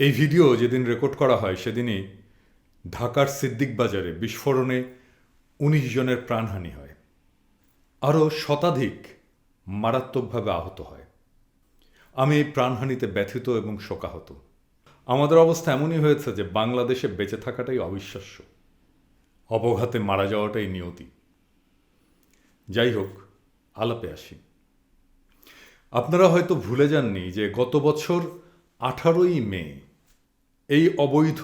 এই ভিডিও যেদিন রেকর্ড করা হয় সেদিনই ঢাকার সিদ্দিক বাজারে বিস্ফোরণে ১৯ জনের প্রাণহানি হয়, আরও শতাধিক মারাত্মকভাবে আহত হয়। আমি এই প্রাণহানিতে ব্যথিত এবং শোকাহত। আমাদের অবস্থা এমনই হয়েছে যে বাংলাদেশে বেঁচে থাকাটাই অবিশ্বাস্য, অপঘাতে মারা যাওয়াটাই নিয়তি। যাই হোক, আলাপে আসি। আপনারা হয়তো ভুলে যাননি যে গত বছর 18ই মে এই অবৈধ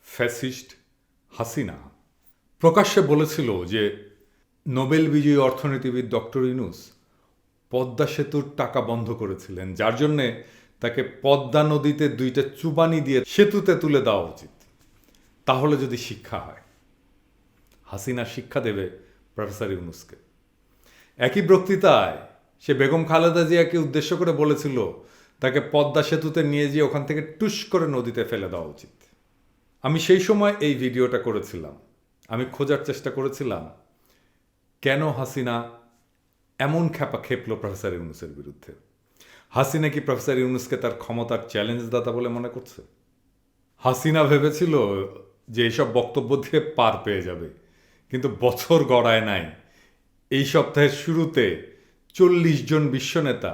ফ্যাসিস্ট হাসিনা প্রকাশ্যে বলেছিল যে নোবেল বিজয়ী অর্থনীতিবিদ ডক্টর ইউনূস পদ্মা সেতুর টাকা বন্ধ করেছিলেন, যার জন্যে তাকে পদ্মা নদীতে 2টা চুবানি দিয়ে সেতুতে তুলে দেওয়া উচিত, তাহলে যদি শিক্ষা হয়। হাসিনা শিক্ষা দেবে প্রফেসর ইউনূসকে। একই বক্তৃতায় সে বেগম খালেদা জিয়াকে উদ্দেশ্য করে বলেছিল তাকে পদ্মা সেতুতে নিয়ে গিয়ে ওখান থেকে টুস করে নদীতে ফেলে দেওয়া উচিত। আমি সেই সময় এই ভিডিওটা করেছিলাম। আমি খোঁজার চেষ্টা করেছিলাম কেন হাসিনা এমন খেপা খেপল প্রফেসর ইউনূসের বিরুদ্ধে। হাসিনা কি প্রফেসর ইউনূসকে তার ক্ষমতার চ্যালেঞ্জদাতা বলে মনে করছে? হাসিনা ভেবেছিল যে এইসব বক্তব্য দিয়ে পার পেয়ে যাবে, কিন্তু বছর গড়ায় নাই। এই সপ্তাহের শুরুতে 40 জন বিশ্বনেতা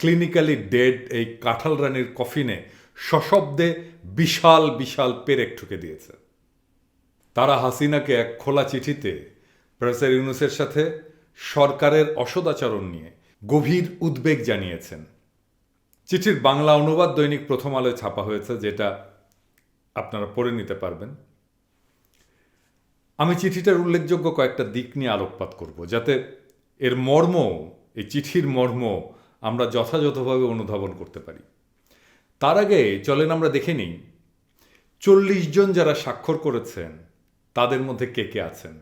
ক্লিনিক্যালি ডেড এই কাঁঠাল রানীর কফিনে সশব্দে বিশাল বিশাল পেরেক ঠুকে দিয়েছে। তারা হাসিনাকে এক খোলা চিঠিতে প্রফেসর ইউনূসের সাথে সরকারের অসদাচরণ নিয়ে গভীর উদ্বেগ জানিয়েছেন। চিঠির বাংলা অনুবাদ দৈনিক প্রথম আলোয় ছাপা হয়েছে, যেটা আপনারা পড়ে নিতে পারবেন। আমি চিঠিটার উল্লেখযোগ্য কয়েকটা দিক নিয়ে আলোকপাত করব, যাতে এর মর্ম, এই চিঠির মর্ম আমরা যথাযথভাবে অনুধাবন করতে পারি। তার আগে চলেন আমরা দেখে নিই 40 জন যারা স্বাক্ষর করেছেন তাদের মধ্যে কে কে আছেন।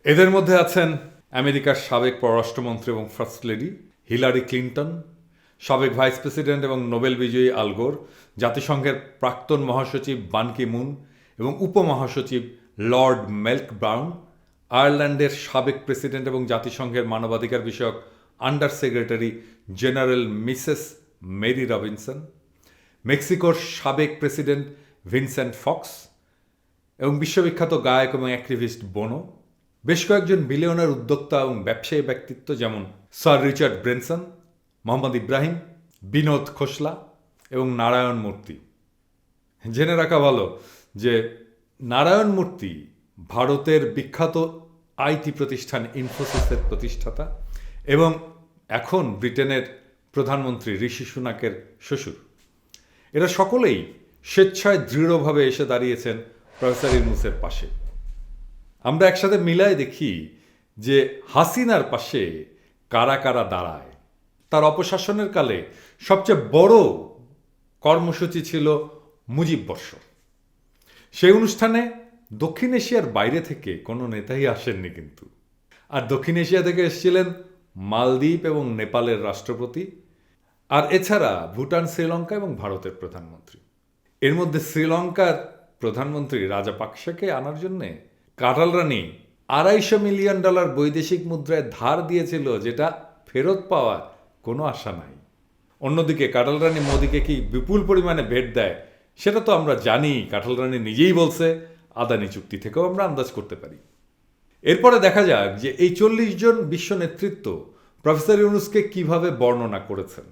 এদের মধ্যে আছেন আমেরিকার সাবেক পররাষ্ট্রমন্ত্রী এবং ফার্স্ট লেডি হিলারি ক্লিন্টন, সাবেক ভাইস প্রেসিডেন্ট এবং নোবেল বিজয়ী আল গোর, জাতিসংঘের প্রাক্তন মহাসচিব বান কি মুন এবং উপমহাসচিব লর্ড মেলক ব্রাউন, আয়ারল্যান্ডের সাবেক প্রেসিডেন্ট এবং জাতিসংঘের মানবাধিকার বিষয়ক under secretary general Mrs Mary Robinson, মেক্সিকোর সাবেক প্রেসিডেন্ট ভিনসেন্ট ফক্স এবং বিশ্ববিখ্যাত গায়ক এবং অ্যাক্টিভিস্ট বোনো, বেশ কয়েকজন বিলিয়নার উদ্যোক্তা এবং ব্যবসায়ী ব্যক্তিত্ব যেমন স্যার রিচার্ড ব্রেনসন, মোহাম্মদ ইব্রাহিম, বিনোদ খোসলা এবং নারায়ণ মূর্তি। জেনে রাখা ভালো যে নারায়ণ মূর্তি ভারতের বিখ্যাত আইটি প্রতিষ্ঠান ইনফোসিসের প্রতিষ্ঠাতা এবং এখন ব্রিটেনের প্রধানমন্ত্রী ঋষি সুনাকের শ্বশুর। এরা সকলেই স্বেচ্ছায় দৃঢ়ভাবে এসে দাঁড়িয়েছেন প্রফেসর ইউনূসের পাশে। আমরা একসাথে মিলায় দেখি যে হাসিনার পাশে কারা কারা দাঁড়ায়। তার অপশাসনের কালে সবচেয়ে বড় কর্মসূচি ছিল মুজিব বর্ষ। সেই অনুষ্ঠানে দক্ষিণ এশিয়ার বাইরে থেকে কোনো নেতাই আসেননি কিন্তু। আর দক্ষিণ এশিয়া থেকে এসেছিলেন মালদ্বীপ এবং নেপালের রাষ্ট্রপতি, আর এছাড়া ভুটান, শ্রীলঙ্কা এবং ভারতের প্রধানমন্ত্রী। এর মধ্যে শ্রীলঙ্কার প্রধানমন্ত্রী রাজাপাকসাকে আনার জন্যে কাঁঠাল রানী $250 মিলিয়ন বৈদেশিক মুদ্রায় ধার দিয়েছিল, যেটা ফেরত পাওয়ার কোনো আশা নাই। অন্যদিকে কাঁঠাল রানী মোদিকে কি বিপুল পরিমাণে ভেট দেয় সেটা তো আমরা জানি। কাঁঠাল রানী নিজেই বলছে, আদানি চুক্তি থেকেও আমরা আন্দাজ করতে পারি। এরপরে দেখা যাক যে এই 40 জন বিশ্ব নেতৃত্ব প্রফেসর ইউনূসকে কিভাবে বর্ণনা করেছেন।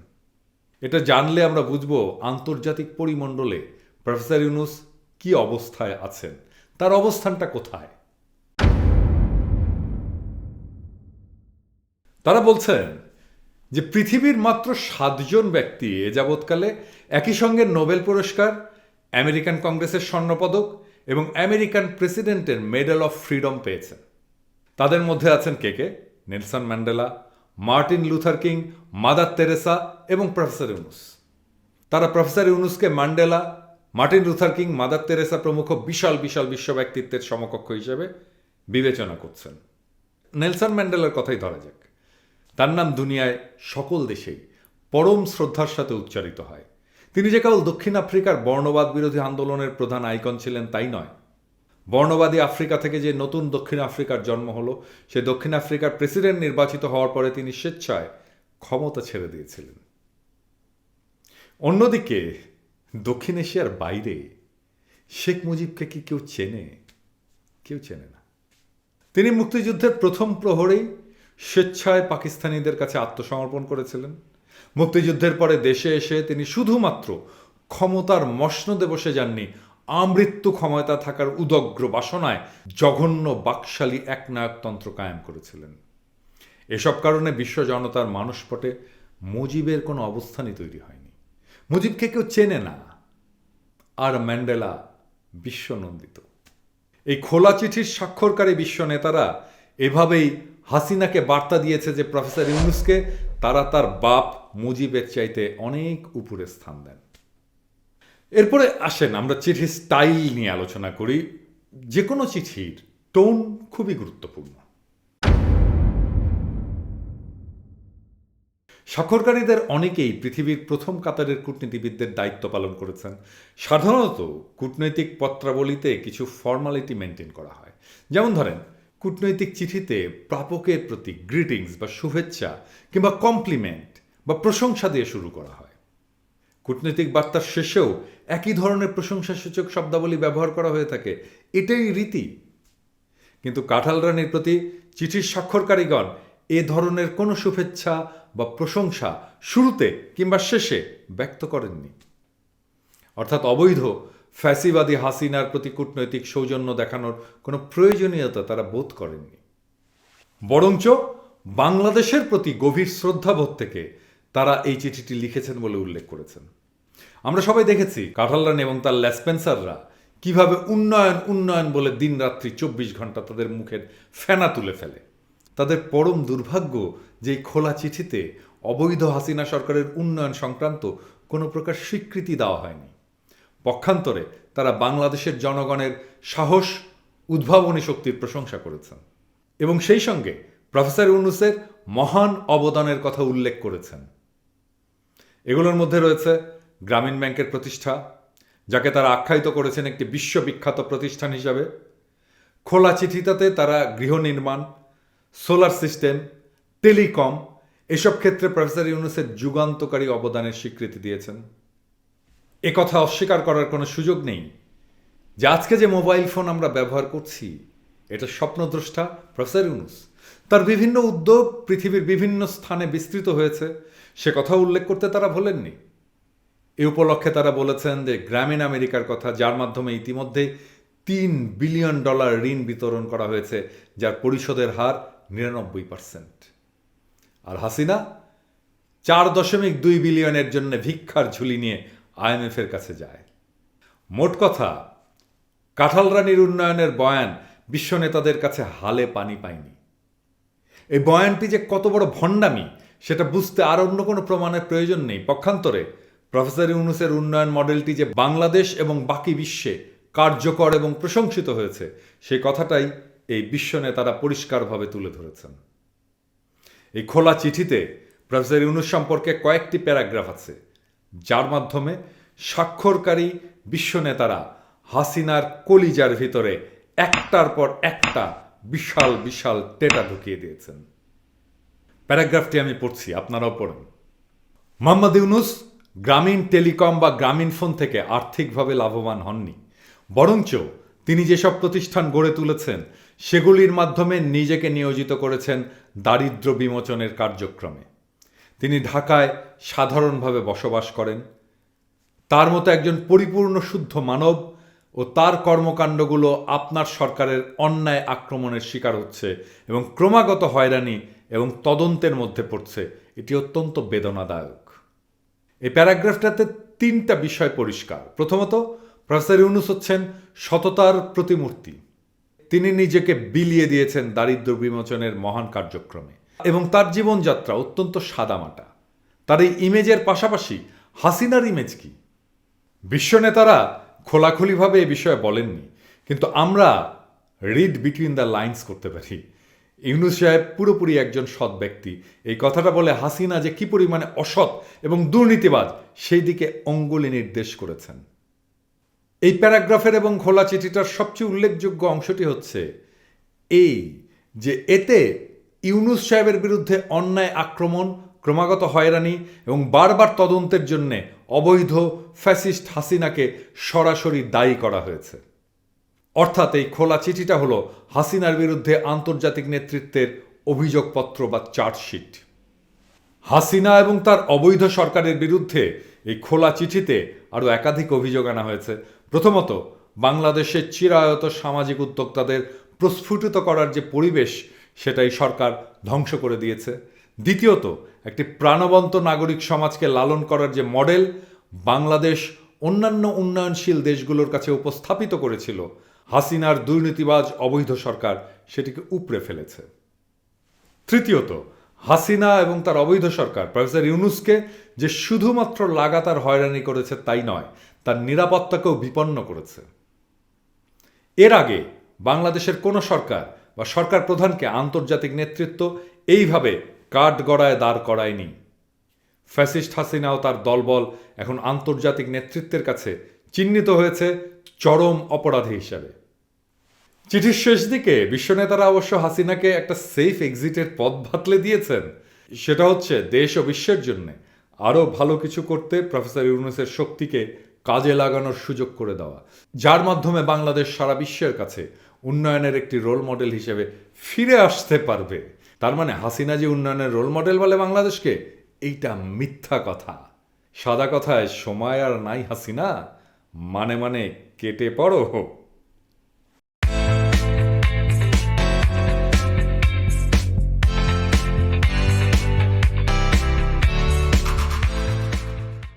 এটা জানলে আমরা বুঝব আন্তর্জাতিক পরিমণ্ডলে প্রফেসর ইউনূস কি অবস্থায় আছেন, তার অবস্থানটা কোথায়। তারা বলছেন যে পৃথিবীর মাত্র 7 জন ব্যক্তি এ যাবৎকালে একই সঙ্গে নোবেল পুরস্কার, আমেরিকান কংগ্রেসের স্বর্ণপদক এবং আমেরিকান প্রেসিডেন্টের মেডেল অফ ফ্রিডম পেয়েছেন। তাদের মধ্যে আছেন কে কে? Nelson Mandela, Martin Luther King, Mother Teresa এবং প্রফেসর ইউনূস। তারা প্রফেসর ইউনূসকে Mandela, Martin Luther King, Mother Teresa প্রমুখ বিশাল বিশাল বিশ্ব ব্যক্তিত্বের সমকক্ষ হিসেবে বিবেচনা করছেন। নেলসন ম্যান্ডেলার কথাই ধরা যাক। তার নাম দুনিয়ায় সকল দেশেই পরম শ্রদ্ধার সাথে উচ্চারিত হয়। তিনি যে কেবল দক্ষিণ আফ্রিকার বর্ণবাদ বিরোধী আন্দোলনের প্রধান আইকন ছিলেন তাই নয়, বর্ণবাদী আফ্রিকা থেকে যে নতুন দক্ষিণ আফ্রিকার জন্ম হলো, সে দক্ষিণ আফ্রিকার প্রেসিডেন্ট নির্বাচিত হওয়ার পরে তিনি স্বেচ্ছায় ক্ষমতা ছেড়ে দিয়েছিলেন। অন্যদিকে দক্ষিণ এশিয়ার বাইরে শেখ মুজিবকে কি কেউ চেনে? কেউ চেনে না। তিনি মুক্তিযুদ্ধের প্রথম প্রহরেই স্বেচ্ছায় পাকিস্তানিদের কাছে আত্মসমর্পণ করেছিলেন। মুক্তিযুদ্ধের পরে দেশে এসে তিনি শুধুমাত্র ক্ষমতার মসনদে বসে যাননি, আমৃত্যু ক্ষমতা থাকার উদগ্র বাসনায় জঘন্য বাকশালী একনায়কতন্ত্র কায়েম করেছিলেন। এসব কারণে বিশ্ব জনতার মানসপটে মুজিবের কোনো অবস্থানই তৈরি হয়নি। মুজিবকে কেউ চেনে না। আর ম্যান্ডেলা বিশ্বনন্দিত। এই খোলা চিঠির স্বাক্ষরকারী বিশ্ব নেতারা এভাবেই হাসিনাকে বার্তা দিয়েছে যে প্রফেসর ইউনূসকে তারা তার বাপ মুজিবের চাইতে অনেক উপরে স্থান দেন। এরপরে আসেন আমরা চিঠির স্টাইল নিয়ে আলোচনা করি। যে কোনো চিঠির টোন খুবই গুরুত্বপূর্ণ। স্বাক্ষরকারীদের অনেকেই পৃথিবীর প্রথম কাতারের কূটনীতিবিদদের দায়িত্ব পালন করেছেন। সাধারণত কূটনৈতিক পত্রাবলিতে কিছু ফর্মালিটি মেনটেন করা হয়। যেমন ধরেন, কূটনৈতিক চিঠিতে প্রাপকের প্রতি গ্রিটিংস বা শুভেচ্ছা কিংবা কমপ্লিমেন্ট বা প্রশংসা দিয়ে শুরু করা হয়। কূটনৈতিক বার্তার শেষেও একই ধরনের প্রশংসাসূচক শব্দাবলী ব্যবহার করা হয়ে থাকে। এটাই রীতি। কিন্তু কাঁঠাল রানীর প্রতি চিঠির স্বাক্ষরকারীগণ এ ধরনের কোনো শুভেচ্ছা বা প্রশংসা শুরুতে কিংবা শেষে ব্যক্ত করেননি। অর্থাৎ অবৈধ ফ্যাসিবাদী হাসিনার প্রতি কূটনৈতিক সৌজন্য দেখানোর কোনো প্রয়োজনীয়তা তারা বোধ করেননি। বরঞ্চ বাংলাদেশের প্রতি গভীর শ্রদ্ধাবোধ থেকে তারা এই চিঠিটি লিখেছেন বলে উল্লেখ করেছেন। আমরা সবাই দেখেছি কাঁঠাল রানী এবং তার লেসপেন্সাররা কিভাবে উন্নয়ন উন্নয়ন বলে দিনরাত্রি 24 ঘন্টা তাদের মুখের ফেনা তুলে ফেলে। তাদের পরম দুর্ভাগ্য যে খোলা চিঠিতে অবৈধ হাসিনা সরকারের উন্নয়ন সংক্রান্ত কোনো প্রকার স্বীকৃতি দেওয়া হয়নি। পক্ষান্তরে তারা বাংলাদেশের জনগণের সাহস, উদ্ভাবনী শক্তির প্রশংসা করেছেন এবং সেই সঙ্গে প্রফেসর ইউনূসের মহান অবদানের কথা উল্লেখ করেছেন। এগুলোর মধ্যে রয়েছে গ্রামীণ ব্যাংকের প্রতিষ্ঠা, যাকে তারা আখ্যায়িত করেছেন একটি বিশ্ববিখ্যাত প্রতিষ্ঠান হিসাবে। খোলা চিঠিটাতে তারা গৃহ নির্মাণ, সোলার সিস্টেম, টেলিকম এসব ক্ষেত্রে প্রফেসর ইউনূসের যুগান্তকারী অবদানের স্বীকৃতি দিয়েছেন। একথা অস্বীকার করার কোনো সুযোগ নেই যে আজকে যে মোবাইল ফোন আমরা ব্যবহার করছি এটা স্বপ্নদ্রষ্টা প্রফেসর ইউনূস। তার বিভিন্ন উদ্যোগ পৃথিবীর বিভিন্ন স্থানে বিস্তৃত হয়েছে, সে কথা উল্লেখ করতে তারা ভোলেননি। এ উপলক্ষে তারা বলেছেন যে গ্রামীণ আমেরিকার কথা, যার মাধ্যমে ইতিমধ্যে $3 বিলিয়ন ঋণ বিতরণ করা হয়েছে, যার পরিশোধের হার 99%। আর হাসিনা 4.2 বিলিয়নের জন্য ভিক্ষার ঝুলি নিয়ে IMF এর কাছে যায়। মোট কথা, কাঁঠাল রানীর উন্নয়নের বয়ান বিশ্ব নেতাদের কাছে হালে পানি পায়নি। এই বয়ানটি যে কত বড় ভণ্ডামি সেটা বুঝতে আর অন্য কোনো প্রমাণের প্রয়োজন নেই। পক্ষান্তরে প্রফেসর ইউনূসের উন্নয়ন মডেলটি যে বাংলাদেশ এবং বাকি বিশ্বে কার্যকর এবং প্রশংসিত হয়েছে সেই কথাটাই এই বিশ্ব নেতারা পরিষ্কারভাবে তুলে ধরেছেন। এই খোলা চিঠিতে প্রফেসর ইউনূস সম্পর্কে কয়েকটি প্যারাগ্রাফ আছে, যার মাধ্যমে স্বাক্ষরকারী বিশ্ব নেতারা হাসিনার কলিজার ভিতরে একটার পর একটা বিশাল বিশাল টেটা ঢুকিয়ে দিয়েছেন। প্যারাগ্রাফটি আমি পড়ছি, আপনারাও পড়েন। মোহাম্মদ ইউনূস গ্রামীণ টেলিকম বা গ্রামীণ ফোন থেকে আর্থিকভাবে লাভবান হননি, বরঞ্চ তিনি যেসব প্রতিষ্ঠান গড়ে তুলেছেন সেগুলির মাধ্যমে নিজেকে নিয়োজিত করেছেন দারিদ্র্য বিমোচনের কার্যক্রমে। তিনি ঢাকায় সাধারণভাবে বসবাস করেন। তার মতো একজন পরিপূর্ণ শুদ্ধ মানব ও তার কর্মকাণ্ডগুলো আপনার সরকারের অন্যায় আক্রমণের শিকার হচ্ছে এবং ক্রমাগত হয়রানি এবং তদন্তের মধ্যে পড়ছে। এটি অত্যন্ত বেদনাদায়ক। এই প্যারাগ্রাফটাতে 3টা বিষয় পরিষ্কার। প্রথমত, প্রফেসর ইউনূস হচ্ছেন সততার প্রতিমূর্তি। তিনি নিজেকে বিলিয়ে দিয়েছেন দারিদ্র্য বিমোচনের মহান কার্যক্রমে এবং তার জীবনযাত্রা অত্যন্ত সাদামাটা। তার এই ইমেজের পাশাপাশি হাসিনার ইমেজ কি? বিশ্ব নেতারা খোলাখুলিভাবে এ বিষয়ে বলেননি, কিন্তু আমরা রিড বিটুইন দ্য লাইন্স করতে পারি। ইউনূস সাহেব পুরোপুরি একজন সৎ ব্যক্তি। এই কথাটা বলে হাসিনা যে কি পরিমাণে অসৎ এবং দুর্নীতিবাজ সেই দিকে অঙ্গুলি নির্দেশ করেছেন। এই প্যারাগ্রাফের এবং খোলা চিঠিটার সবচেয়ে উল্লেখযোগ্য অংশটি হচ্ছে এই যে এতে ইউনূস সাহেবের বিরুদ্ধে অন্যায় আক্রমণ ক্রমাগত হয়রানি এবং বারবার তদন্তের জন্যে অবৈধ ফ্যাসিস্ট হাসিনাকে সরাসরি দায়ী করা হয়েছে। অর্থাৎ এই খোলা চিঠিটা হলো হাসিনার বিরুদ্ধে আন্তর্জাতিক নেতৃত্বের অভিযোগপত্র বা চার্জশিট। হাসিনা এবং তার অবৈধ সরকারের বিরুদ্ধে এই খোলা চিঠিতে আরও একাধিক অভিযোগ আনা হয়েছে। প্রথমত, বাংলাদেশের চিরায়ত সামাজিক উদ্যোক্তাদের প্রস্ফুটিত করার যে পরিবেশ সেটাই সরকার ধ্বংস করে দিয়েছে। দ্বিতীয়ত, একটি প্রাণবন্ত নাগরিক সমাজকে লালন করার যে মডেল বাংলাদেশ অন্যান্য উন্নয়নশীল দেশগুলোর কাছে উপস্থাপিত করেছিল, হাসিনার দুর্নীতিবাজ অবৈধ সরকার সেটিকে উপড়ে ফেলেছে। তৃতীয়ত, হাসিনা এবং তার অবৈধ সরকার প্রফেসর ইউনূসকে যে শুধুমাত্র লাগাতার হয়রানি করেছে তাই নয়, তার নিরাপত্তাকেও বিপন্ন করেছে। এর আগে বাংলাদেশের কোনো সরকার বা সরকার প্রধানকে আন্তর্জাতিক নেতৃত্ব এইভাবে কাঠগড়ায় দাঁড় করায়নি। ফ্যাসিস্ট হাসিনা ও তার দলবল এখন আন্তর্জাতিক নেতৃত্বের কাছে চিহ্নিত হয়েছে চরম অপরাধী হিসাবে। চিঠির শেষ দিকে বিশ্বনেতারা অবশ্য হাসিনাকে একটা সেফ এক্সিটের পথ বাতলে দিয়েছেন। সেটা হচ্ছে দেশ ও বিশ্বের জন্য আরও ভালো কিছু করতে প্রফেসর ইউনূসের শক্তিকে কাজে লাগানোর সুযোগ করে দেওয়া, যার মাধ্যমে বাংলাদেশ সারা বিশ্বের কাছে উন্নয়নের একটি রোল মডেল হিসেবে ফিরে আসতে পারবে। তার মানে হাসিনা যে উন্নয়নের রোল মডেল বলে বাংলাদেশকে, এইটা মিথ্যা কথা। সাদা কথায় সময় আর নাই হাসিনা, মানে কেটে পড়ো।